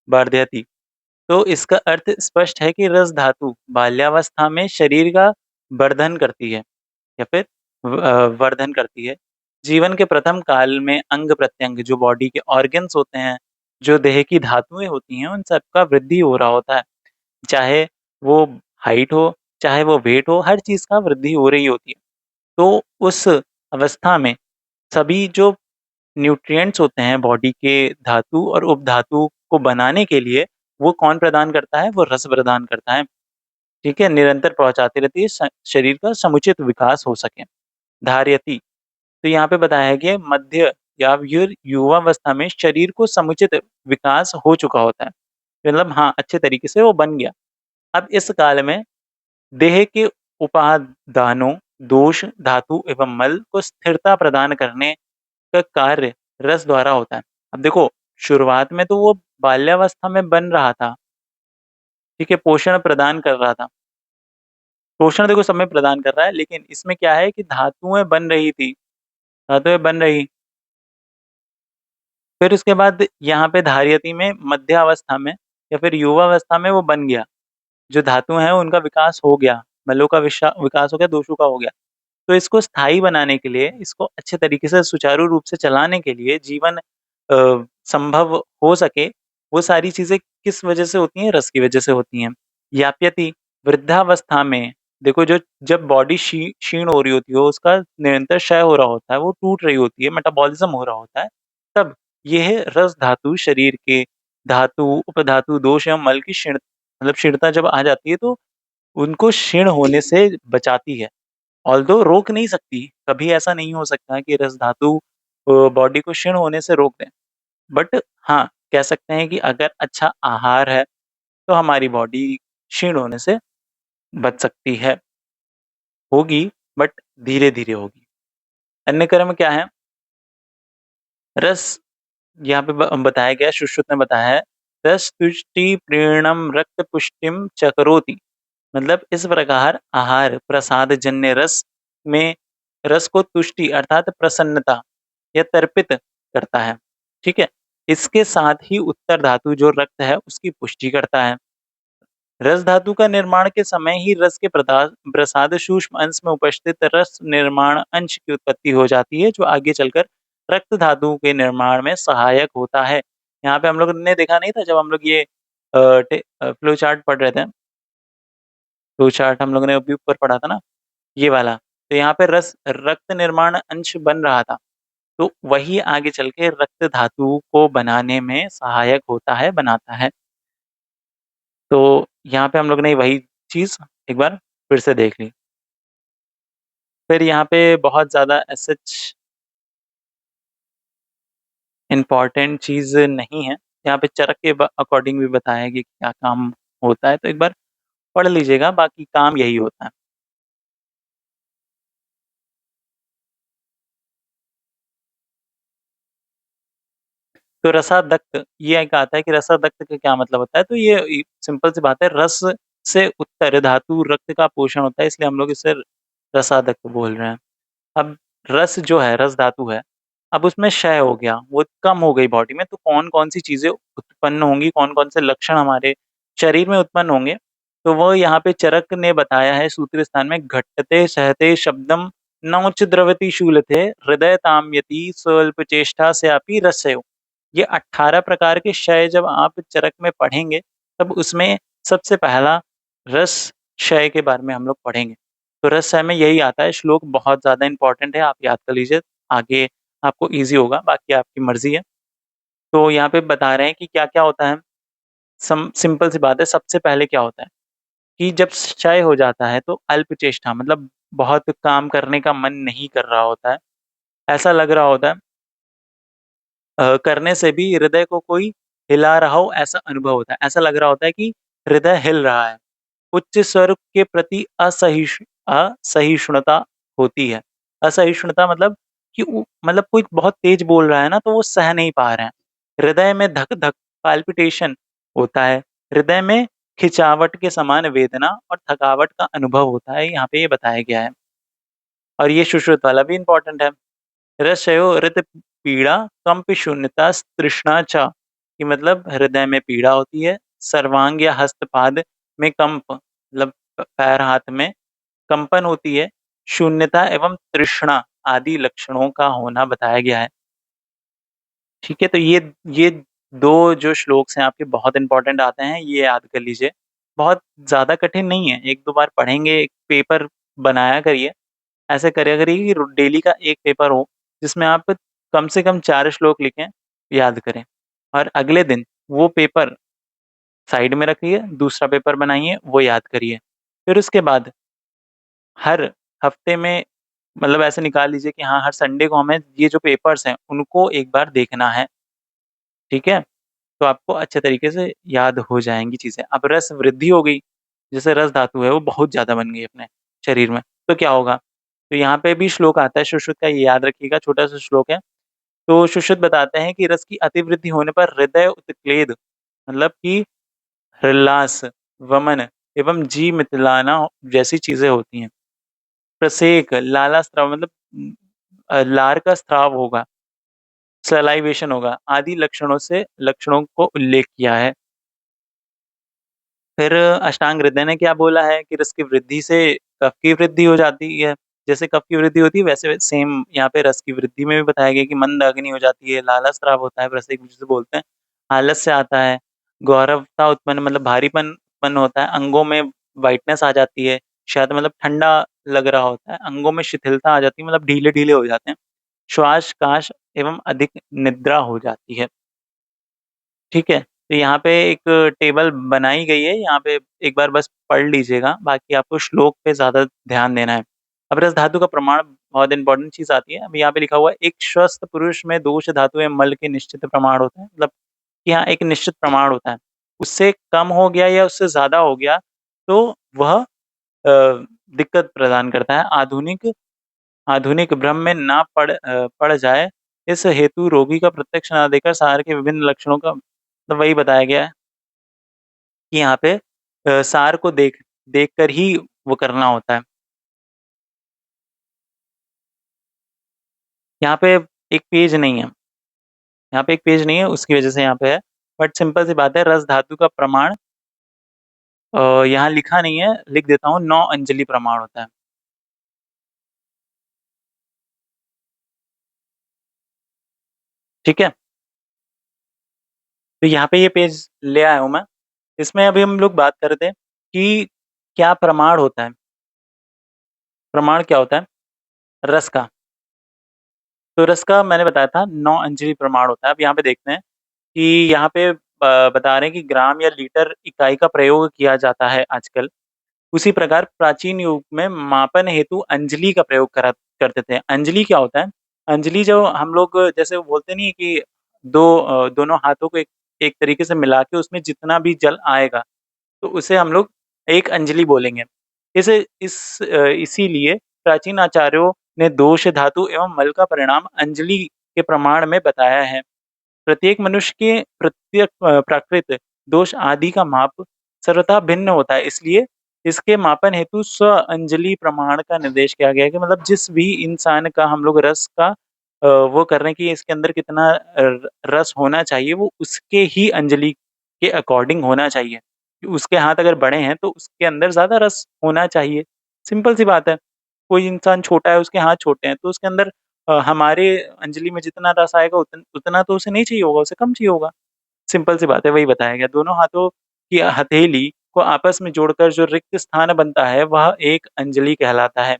बार्धयति। तो इसका अर्थ स्पष्ट है कि रस धातु बाल्यावस्था में शरीर का वर्धन करती है, या फिर वर्धन करती है। जीवन के प्रथम काल में अंग प्रत्यंग, जो बॉडी के ऑर्गन्स होते हैं, जो देह की धातुएं होती हैं, उन सबका वृद्धि हो रहा होता है। चाहे वो हाइट हो, चाहे वो वेट हो, हर चीज़ का वृद्धि हो रही होती है। तो उस अवस्था में सभी जो न्यूट्रिएंट्स होते हैं बॉडी के धातु और उपधातु को बनाने के लिए, वो कौन प्रदान करता है? वो रस प्रदान करता है। ठीक है? निरंतर पहुँचाती रहती है शरीर का समुचित विकास हो सके। धारयति, तो यहाँ पे बताया गया मध्य या युवावस्था में शरीर को समुचित विकास हो चुका होता है। मतलब हाँ, अच्छे तरीके से वो बन गया। अब इस काल में देह के उपादानों, दोष, धातु एवं मल को स्थिरता प्रदान करने का कार्य रस द्वारा होता है। अब देखो, शुरुआत में तो वो बाल्यावस्था में बन रहा था, ठीक है, पोषण प्रदान कर रहा था। पोषण देखो सब में प्रदान कर रहा है, लेकिन इसमें क्या है कि धातुएँ बन रही थी, धातुएँ बन रही। फिर उसके बाद यहाँ पे धार्यति में मध्यावस्था में या फिर युवावस्था में वो बन गया। जो धातु हैं उनका विकास हो गया, मलों का विकास हो गया, दोषों का हो गया। तो इसको स्थायी बनाने के लिए, इसको अच्छे तरीके से सुचारू रूप से चलाने के लिए, जीवन संभव हो सके, वो सारी चीज़ें किस वजह से होती हैं? रस की वजह से होती हैं। याप्यति, वृद्धावस्था में देखो, जो जब बॉडी क्षीण हो रही होती है, उसका निरंतर क्षय हो रहा होता है, वो टूट रही होती है, मेटाबॉलिज़्म हो रहा होता है, तब यह रस धातु शरीर के धातु, उपधातु, दोष एवं मल की क्षीणता जब आ जाती है, तो उनको क्षीण होने से बचाती है। ऑल्दो रोक नहीं सकती, कभी ऐसा नहीं हो सकता कि रस धातु बॉडी को क्षीण होने से रोक दें। बट हाँ, कह सकते हैं कि अगर अच्छा आहार है, तो हमारी बॉडी क्षीण होने से बच सकती है। होगी, बट धीरे-धीरे होगी। अन्य कर्म क्या है? रस, यहाँ पे बताया गया, सुश्रुत ने बताया है, रस तुष्टि प्रीणम रक्त पुष्टिम च करोति। मतलब इस प्रकार आहार प्रसाद जन्य रस में रस को तुष्टि अर्थात प्रसन्नता या तर्पित करता है। ठीक है? इसके साथ ही उत्तर धातु जो रक्त है उसकी पुष्टि करता है। रस धातु का निर्माण के समय ही रस के प्रसाद सूक्ष्म अंश में उपस्थित रस निर्माण अंश की उत्पत्ति हो जाती है, जो आगे चलकर रक्त धातु के निर्माण में सहायक होता है। यहाँ पे हम लोग ने देखा नहीं था जब हम लोग ये फ्लो चार्ट पढ़ रहे थे, फ्लो चार्ट हम लोगों ने अभी ऊपर पढ़ा था ना, ये वाला। तो यहाँ पे रस रक्त निर्माण अंश बन रहा था, तो वही आगे चल के रक्त धातु को बनाने में सहायक होता है, बनाता है। तो यहाँ पे हम लोग ने वही चीज़ एक बार फिर से देख ली। फिर यहाँ पे बहुत ज़्यादा एज़ सच इम्पोर्टेंट चीज़ नहीं है। यहाँ पे चरक के अकॉर्डिंग भी बताया है कि क्या काम होता है, तो एक बार पढ़ लीजिएगा, बाकी काम यही होता है। तो रसादक्त ये एक आता है कि रसादक्त का क्या मतलब होता है, तो ये सिंपल सी बात है, रस से उत्तर धातु रक्त का पोषण होता है, इसलिए हम लोग इसे रसादक्त बोल रहे हैं। अब रस जो है, रस धातु है, अब उसमें क्षय हो गया, वो कम हो गई बॉडी में, तो कौन-कौन सी चीज़ें उत्पन्न होंगी, कौन-कौन से लक्षण हमारे शरीर में उत्पन्न होंगे, तो वो यहाँ पे चरक ने बताया है सूत्र स्थान में, घट्टते सहते शब्दम नौच द्रवति शूलते हृदय ताम्यति स्वल्पचेष्टा से अपि रसयो। ये 18 प्रकार के क्षय जब आप चरक में पढ़ेंगे, तब उसमें सबसे पहला रस क्षय के बारे में हम लोग पढ़ेंगे। तो रस क्षय में यही आता है, श्लोक बहुत ज़्यादा इम्पोर्टेंट है, आप याद कर लीजिए, आगे आपको ईज़ी होगा, बाकी आपकी मर्ज़ी है। तो यहाँ पे बता रहे हैं कि क्या-क्या होता है, सिंपल सी बात है, सबसे पहले क्या होता है कि जब क्षय हो जाता है तो अल्पचेष्टा मतलब बहुत काम करने का मन नहीं कर रहा होता है, ऐसा लग रहा होता है करने से भी हृदय को कोई हिला रहा हो ऐसा अनुभव होता है। ऐसा लग रहा होता है कि हृदय हिल रहा है। उच्च स्वर के प्रति असहिष्णुता होती है। असहिष्णुता मतलब कि मतलब कोई बहुत तेज बोल रहा है ना, तो वो सह नहीं पा रहे हैं। हृदय में धक-धक पाल्पिटेशन होता है। हृदय में खिंचावट के समान वेदना और थकावट का अनुभव होता है, यहाँ पे ये बताया गया है। और ये सुश्रुत वाला भी इम्पोर्टेंट है। रसयो हृत पीड़ा कंप शून्यता तृष्णा च, कि मतलब हृदय में पीड़ा होती है, सर्वांग या हस्तपाद में कंप मतलब पैर हाथ में कंपन होती है, शून्यता एवं तृष्णा आदि लक्षणों का होना बताया गया है। ठीक है, तो ये 2 जो श्लोक्स हैं आपके बहुत इंपॉर्टेंट आते हैं, ये याद कर लीजिए। बहुत ज़्यादा कठिन नहीं है, 1-2 बार पढ़ेंगे, एक पेपर बनाया करिए। ऐसे करा करिए कि रो डेली का एक पेपर हो, जिसमें आप कम से कम 4 श्लोक लिखें, याद करें, और अगले दिन वो पेपर साइड में रखिए, दूसरा पेपर बनाइए, वो याद करिए। फिर उसके बाद हर हफ्ते में मतलब ऐसे निकाल लीजिए कि हाँ, हर संडे को हमें ये जो पेपर्स हैं, उनको एक बार देखना है, ठीक है? तो आपको अच्छे तरीके से याद हो जाएँगी चीज़ें। अब रस वृद्धि हो गई, जैसे रस धातु है वो बहुत ज़्यादा बन गई अपने शरीर में, तो क्या होगा? तो यहाँ पे भी श्लोक आता है सुश्रुत का, ये याद रखिएगा, छोटा-सा श्लोक है। तो सुश्रुत बताते हैं कि रस की अतिवृद्धि होने पर हृदय उत्क्लेद मतलब कि हृल्लास, वमन एवं जी मितलाना जैसी चीज़ें होती हैं। प्रसेक, लाला स्राव मतलब लार का स्राव होगा, सलाइवेशन होगा, आदि लक्षणों को उल्लेख किया है। फिर अष्टांग हृदय ने क्या बोला है कि रस की वृद्धि से कफ की वृद्धि हो जाती है। जैसे कफ की वृद्धि होती है वैसे सेम यहाँ पे रस की वृद्धि में भी बताया गया कि मंद अग्नि हो जाती है, लाला स्राव होता है, रस एक-दूसरे से बोलते हैं, आलस्य आता है, गौरवता उत्पन्न मतलब भारीपन उत्पन्न होता है, अंगों में व्हाइटनेस आ जाती है, शायद मतलब ठंडा लग रहा होता है, अंगों में शिथिलता आ जाती है मतलब ढीले-ढीले हो जाते हैं, श्वास-काश एवं अधिक निद्रा हो जाती है। ठीक है? तो यहाँ पे एक टेबल बनाई गई है, यहाँ पे एक बार बस पढ़ लीजिएगा, बाकी आपको श्लोक पे ज़्यादा ध्यान देना है। अब रस धातु का प्रमाण बहुत इम्पोर्टेंट चीज़ आती है, अब यहाँ पे लिखा हुआ है, एक स्वस्थ पुरुष में दोष धातु एवं मल के निश्चित प्रमाण होते हैं, मतलब कि हाँ, एक निश्चित प्रमाण होता है। उससे कम हो गया या उससे ज़्यादा हो गया, तो वह दिक्कत प्रदान करता है। आधुनिक आधुनिक भ्रम में ना पड़ जाए, इस हेतु रोगी का प्रत्यक्ष ना देकर सार के विभिन्न लक्षणों का मतलब वही बताया गया है कि यहाँ पे सार को देखकर ही वो करना होता है। यहाँ पे एक पेज नहीं है, यहाँ पे एक पेज नहीं है, उसकी वजह से यहाँ पे है। बट सिंपल सी बात है, रस धातु का प्रमाण यहाँ लिखा नहीं है, लिख देता हूँ, 9 अंजलि प्रमाण होता है। ठीक है, तो यहाँ पे ये पेज ले आया हूँ मैं। इसमें अभी हम लोग बात कर रहे थे कि क्या प्रमाण होता है। प्रमाण क्या होता है? रस का। तो रस का मैंने बताया था 9 अंजलि प्रमाण होता है। अब यहाँ पे देखते हैं कि यहाँ पे बता रहे हैं कि ग्राम या लीटर इकाई का प्रयोग किया जाता है आजकल। उसी प्रकार प्राचीन युग में मापन हेतु अंजलि का प्रयोग करा करते थे। अंजलि क्या होता है? अंजलि जो हम लोग जैसे वो बोलते नहीं है कि दोनों हाथों को एक तरीके से मिला के उसमें जितना भी जल आएगा, तो उसे हम लोग एक अंजलि बोलेंगे। इसीलिए प्राचीन आचार्यों ने दोष धातु एवं मल का परिणाम अंजलि के प्रमाण में बताया है। प्रत्येक मनुष्य के प्रत्येक प्राकृत दोष आदि का माप सर्वथा भिन्न होता है, इसलिए इसके मापन हेतु स्व अंजलि प्रमाण का निर्देश किया गया है कि मतलब जिस भी इंसान का हम लोग रस का वो कर रहे हैं कि इसके अंदर कितना रस होना चाहिए, वो उसके ही अंजलि के अकॉर्डिंग होना चाहिए। उसके हाथ अगर बड़े हैं तो उसके अंदर ज्यादा रस होना चाहिए। सिंपल सी बात है। कोई इंसान छोटा है, उसके हाथ छोटे हैं, तो उसके अंदर हमारे अंजलि में जितना रस आएगा उतना तो उसे नहीं चाहिए होगा, उसे कम चाहिए होगा। सिंपल सी बात है, वही बताया गया। दोनों हाथों की हथेली को आपस में जोड़कर जो रिक्त स्थान बनता है वह एक अंजलि कहलाता है।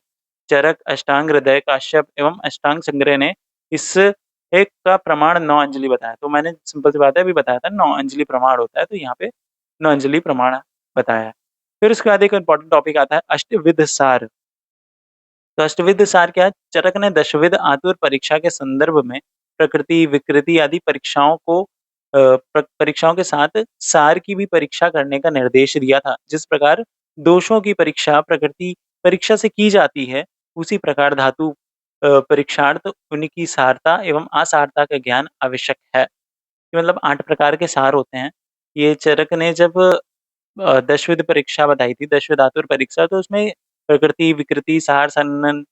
चरक, अष्टांग हृदय, काश्यप एवं अष्टांग संग्रह ने इस एक का प्रमाण 9 अंजलि बताया। तो मैंने सिंपल सी बात है अभी बताया था 9 अंजलि प्रमाण होता है, तो यहाँ पे 9 अंजलि प्रमाण बताया है। फिर उसके बाद एक इम्पोर्टेंट टॉपिक आता है अष्टविध सार। तो अष्टविध सार क्या है? चरक ने दशविध आतुर परीक्षा के संदर्भ में प्रकृति, विकृति आदि परीक्षाओं को परीक्षाओं के साथ सार की भी परीक्षा करने का निर्देश दिया था। जिस प्रकार दोषों की परीक्षा प्रकृति परीक्षा से की जाती है, उसी प्रकार धातु परीक्षार्थ उनकी सारता एवं असारता का ज्ञान आवश्यक है। कि मतलब 8 प्रकार के सार होते हैं। ये चरक ने जब दशविध परीक्षा बताई थी, दशविध आतुर परीक्षा, तो उसमें प्रकृति, विकृति, सार, संघनन,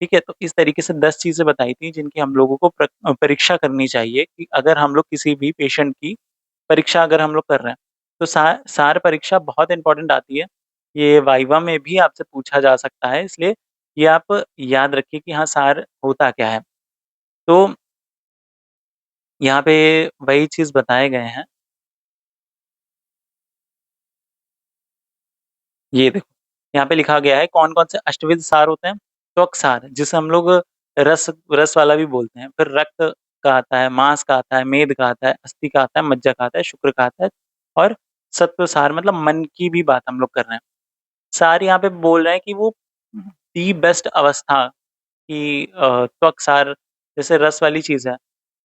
ठीक है? तो इस तरीके से 10 चीज़ें बताई थी जिनकी हम लोगों को परीक्षा करनी चाहिए कि अगर हम लोग किसी भी पेशेंट की परीक्षा अगर हम लोग कर रहे हैं, तो सार परीक्षा बहुत इम्पोर्टेंट आती है। ये वाइवा में भी आपसे पूछा जा सकता है, इसलिए ये आप याद रखिए कि हाँ, सार होता क्या है। तो यहाँ पे वही चीज़ बताए गए हैं। ये देखो, यहाँ पे लिखा गया है कौन-कौन से अष्टविध सार होते हैं। त्वक सार, जिसे हम लोग रस रस वाला भी बोलते हैं। फिर रक्त का आता है, मांस का आता है, मेद का आता है, अस्थि का आता है, मज्जा का आता है, शुक्र का आता है और सत्व सार मतलब मन की भी बात हम लोग कर रहे हैं। सार यहाँ पे बोल रहे हैं कि वो दी बेस्ट अवस्था की त्वक सार जैसे रस वाली चीज़ है।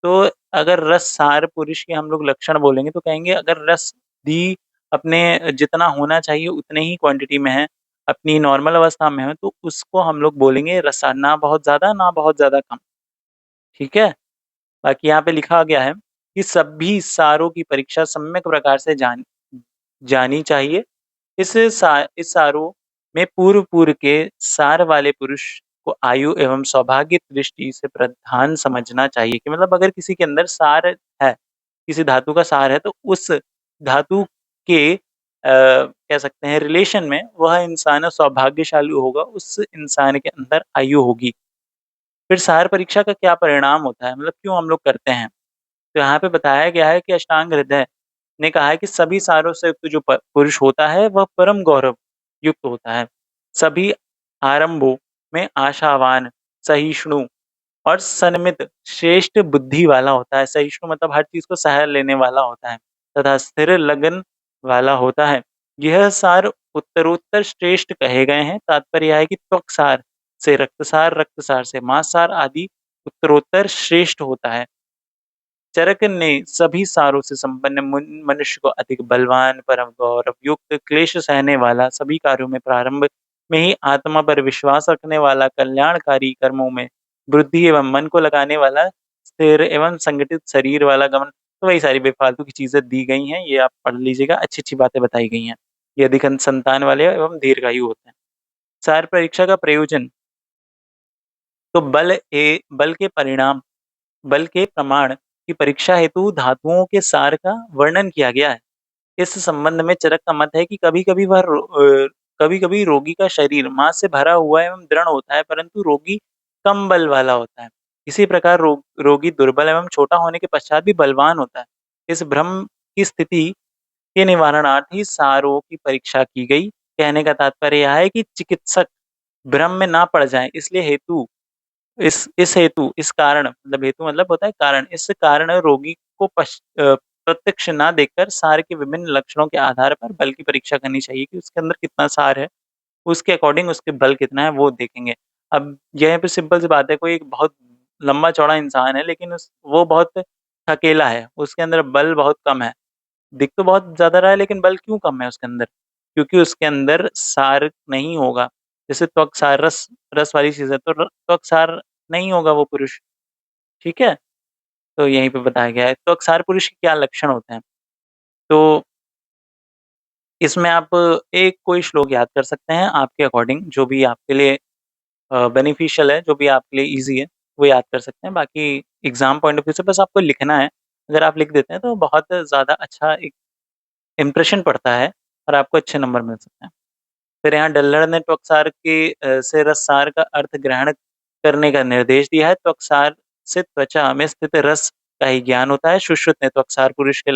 तो अगर रस सार पुरुष के हम लोग लक्षण बोलेंगे तो कहेंगे अगर रस दी अपने जितना होना चाहिए उतने ही क्वांटिटी में है, अपनी नॉर्मल अवस्था में है, तो उसको हम लोग बोलेंगे रसा, ना बहुत ज़्यादा, ना बहुत ज़्यादा कम। ठीक है? बाकी यहाँ पे लिखा गया है कि सभी सारों की परीक्षा सम्यक प्रकार से जानी चाहिए। इस सारों में पूर्व के सार वाले पुरुष को आयु एवं सौभाग्य दृष्टि से प्रधान समझना चाहिए कि मतलब अगर किसी के अंदर सार है, किसी धातु का सार है, तो उस धातु के कह सकते हैं रिलेशन में वह इंसान सौभाग्यशाली होगा, उस इंसान के अंदर आयु होगी। फिर सार परीक्षा का क्या परिणाम होता है, मतलब क्यों हम लोग करते हैं? तो यहाँ पे बताया गया है कि अष्टांग हृदय ने कहा है कि सभी सारों से युक्त जो पुरुष होता है वह परम गौरव युक्त होता है। सभी आरंभों में आशावान, सहिष्णु और सन्मित श्रेष्ठ बुद्धि वाला होता है। सहिष्णु मतलब हर चीज को सह लेने वाला होता है तथा स्थिर लगन वाला होता है। यह सार उत्तरोत्तर श्रेष्ठ कहे गए हैं। तात्पर्य यह है कि त्वक सार से रक्तसार, रक्तसार से मांससार आदि उत्तरोत्तर श्रेष्ठ होता है। चरक ने सभी सारों से संपन्न मनुष्य को अधिक बलवान, परम गौरव युक्त, क्लेश सहने वाला, सभी कार्यों में प्रारंभ में ही आत्मा पर विश्वास रखने वाला, कल्याणकारी कर्मों में बुद्धि एवं मन को लगाने वाला, स्थिर एवं संगठित शरीर वाला गमन। तो वही सारी बेफालतू की चीजें दी गई हैं, ये आप पढ़ लीजिएगा, अच्छी अच्छी बातें बताई गई हैं। ये अधिक संतान वाले एवं दीर्घायु होते हैं। सार परीक्षा का प्रयोजन तो बल के प्रमाण की परीक्षा हेतु धातुओं के सार का वर्णन किया गया है। इस संबंध में चरक का मत है कि कभी-कभी रोगी का शरीर मांस से भरा हुआ एवं दृढ़ होता है, परंतु रोगी कम बल वाला होता है। इसी प्रकार रोगी दुर्बल एवं छोटा होने के पश्चात भी बलवान होता है। इस भ्रम की स्थिति के निवारणार्थ ही सारों की परीक्षा की गई। कहने का तात्पर्य यह है कि चिकित्सक भ्रम में ना पड़ जाएं, इसलिए इस कारण, मतलब हेतु मतलब होता है कारण, इस कारण रोगी को प्रत्यक्ष ना देखकर सार के विभिन्न लक्षणों के आधार पर बल की परीक्षा करनी चाहिए कि उसके अंदर कितना सार है, उसके अकॉर्डिंग उसके बल कितना है वो देखेंगे। अब यह पे सिंपल सी बात है, कोई एक बहुत लंबा चौड़ा इंसान है लेकिन वो बहुत थकेला है, उसके अंदर बल बहुत कम है। दिख तो बहुत ज्यादा रहा है लेकिन बल क्यों कम है उसके अंदर? क्योंकि उसके अंदर सार नहीं होगा। जैसे त्वक सार, रस रस वाली चीज है, तो त्वक सार नहीं होगा वो पुरुष। ठीक है, तो यहीं पे बताया गया है तो अक्सार पुरुष के क्या लक्षण होते हैं। तो इसमें आप एक कोई श्लोक याद कर सकते हैं आपके अकॉर्डिंग, जो भी आपके लिए बेनिफिशियल है, जो भी आपके लिए इजी है, वो याद कर सकते हैं। बाकी एग्जाम पॉइंट ऑफ व्यू से बस आपको लिखना है। अगर आप लिख देते हैं तो बहुत ज़्यादा अच्छा एक इम्प्रेशन पड़ता है और आपको अच्छे नंबर मिल सकते हैं। फिर यहाँ डल्लड़ ने त्वक्सार से रससार का अर्थ ग्रहण करने का निर्देश दिया है। त्वक्सार से त्वचा में स्थित रस का ही ज्ञान होता है। सुश्रुत ने त्वक्सार पुरुष के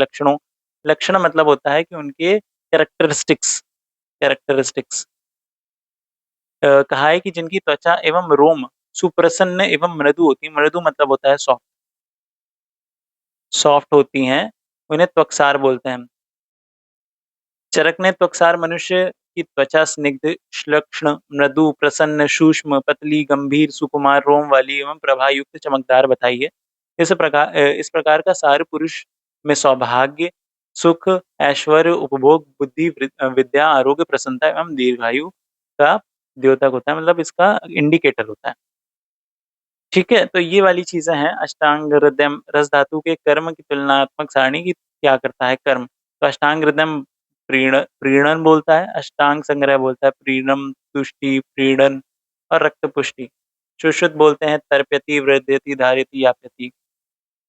लक्षण मतलब होता है कि उनके कैरेक्टरिस्टिक्स कैरेक्टरिस्टिक्स कहा है कि जिनकी त्वचा एवं रोम सुप्रसन्न एवं मृदु होती है। मृदु मतलब होता है सॉफ्ट, सॉफ्ट होती हैं, उन्हें त्वक्सार बोलते हैं। चरक ने त्वक्सार मनुष्य की त्वचा स्निग्ध, श्लक्ष्ण, मृदु, प्रसन्न, सूक्ष्म, पतली, गंभीर, सुकुमार, रोम वाली एवं प्रभायुक्त चमकदार बताई है। इस प्रकार का सार पुरुष में सौभाग्य, सुख, ऐश्वर्य, उपभोग, बुद्धि, विद्या, आरोग्य, प्रसन्नता एवं दीर्घायु का द्योतक होता है, मतलब इसका इंडिकेटर होता है। ठीक है, तो ये वाली चीजें हैं। अष्टांग हृदय रस धातु के कर्म की तुलनात्मक सारणी की क्या करता है कर्म। तो अष्टांग हृदय प्रीणन बोलता है, अष्टांग संग्रह बोलता है प्रीणम, तुष्टि, प्रीणन और रक्त पुष्टि। सुश्रुत बोलते हैं तर्प्यति, वृद्यति, धार्यति, याप्यति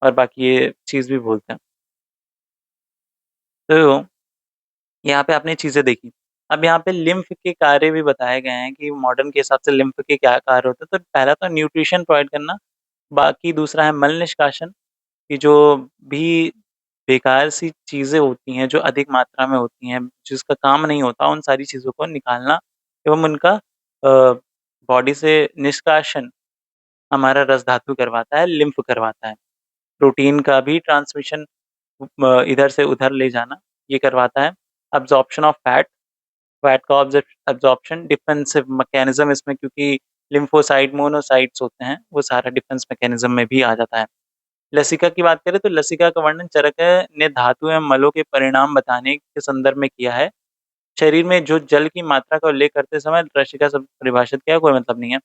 और बाकी ये चीज भी बोलते हैं। तो यहाँ पे आपने चीजें देखी। अब यहाँ पे लिम्फ के कार्य भी बताए गए हैं कि मॉडर्न के हिसाब से लिम्फ के क्या कार्य होते हैं। तो पहला तो न्यूट्रिशन प्रोवाइड करना, बाकी दूसरा है मल निष्कासन, कि जो भी बेकार सी चीज़ें होती हैं, जो अधिक मात्रा में होती हैं, जिसका काम नहीं होता, उन सारी चीज़ों को निकालना एवं उनका बॉडी से निष्कासन हमारा रस धातु करवाता है, लिम्फ करवाता है। प्रोटीन का भी ट्रांसमिशन इधर से उधर ले जाना, ये करवाता है। अब्ज़ॉर्प्शन ऑफ फैट, फैट का अब्ज़ॉर्प्शन, डिफेंसिव मैकेनिज़्म इसमें, क्योंकि लिम्फोसाइट, मोनोसाइट्स होते हैं, वो सारा डिफेंस मैकेनिज़्म में भी आ जाता है। लसिका की बात करें तो लसिका का वर्णन चरक ने धातु एवं मलों के परिणाम बताने के संदर्भ में किया है। शरीर में जो जल की मात्रा का उल्लेख करते समय लसिका शब्द परिभाषित किया, कोई मतलब नहीं है।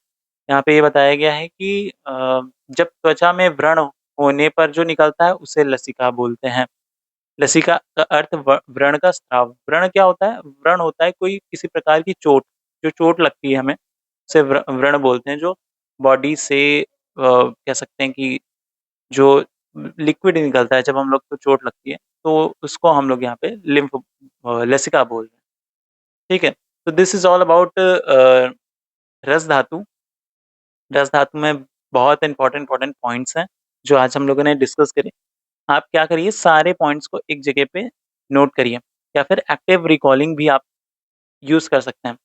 यहाँ पे ये बताया गया है कि जब त्वचा में व्रण होने पर जो निकलता है उसे लसिका बोलते हैं। लसिका का अर्थ व्रण का स्राव। व्रण क्या होता है? व्रण होता है कोई किसी प्रकार की चोट, जो चोट लगती है हमें, उसे व्रण बोलते हैं। जो बॉडी से कह सकते हैं कि जो लिक्विड निकलता है जब हम लोग को चोट लगती है, तो उसको हम लोग यहाँ पे लसिका बोल रहे हैं। ठीक है, तो दिस इज ऑल अबाउट रस धातु। रस धातु में बहुत इंपॉर्टेंट पॉइंट्स हैं जो आज हम लोगों ने डिस्कस करे। आप क्या करिए, सारे पॉइंट्स को एक जगह पे नोट करिए, या फिर एक्टिव रिकॉलिंग भी आप यूज कर सकते हैं।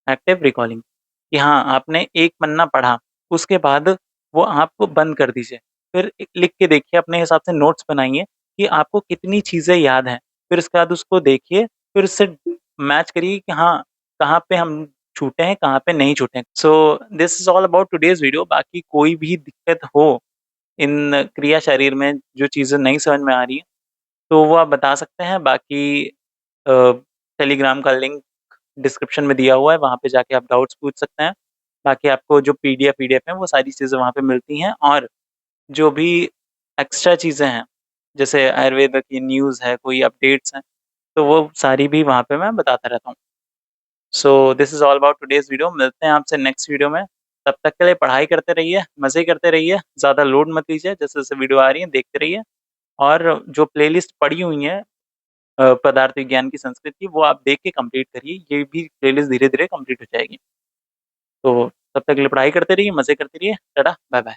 एक्टिव रिकॉलिंग, कि हाँ आपने एक पन्ना पढ़ा, उसके बाद वो आप बंद कर दीजिए, फिर लिख के देखिए, अपने हिसाब से नोट्स बनाइए कि आपको कितनी चीज़ें याद हैं। फिर उसके बाद उसको देखिए, फिर उससे मैच करिए कि हाँ, कहाँ पे हम छूटे हैं, कहाँ पे नहीं छूटे हैं। So this is all about today's video. बाकी कोई भी दिक्कत हो इन क्रिया शरीर में, जो चीज़ें नहीं समझ में आ रही हैं, तो वो आप बता सकते हैं। बाकी टेलीग्राम का लिंक डिस्क्रिप्शन में दिया हुआ है, वहाँ पे जाके आप डाउट्स पूछ सकते हैं। बाकी आपको जो पीडीएफ है वो सारी चीज़ें वहाँ पे मिलती हैं, और जो भी एक्स्ट्रा चीज़ें हैं, जैसे आयुर्वेद की न्यूज़ है, कोई अपडेट्स हैं, तो वो सारी भी वहाँ पे मैं बताता रहता हूँ। So this is all about today's video. मिलते हैं आपसे नेक्स्ट वीडियो में। तब तक के लिए पढ़ाई करते रहिए, मज़े करते रहिए, ज़्यादा लोड मत लीजिए, जैसे-जैसे वीडियो आ रही है देखते रहिए और जो प्लेलिस्ट पड़ी हुई हैं पदार्थ विज्ञान की संस्कृत की वो आप देख के कंप्लीट करिए, ये भी प्लेलिस्ट धीरे-धीरे कंप्लीट हो जाएगी। तो तब तक के लिए पढ़ाई करते रहिए, मज़े करते रहिए, टाटा, बाय-बाय।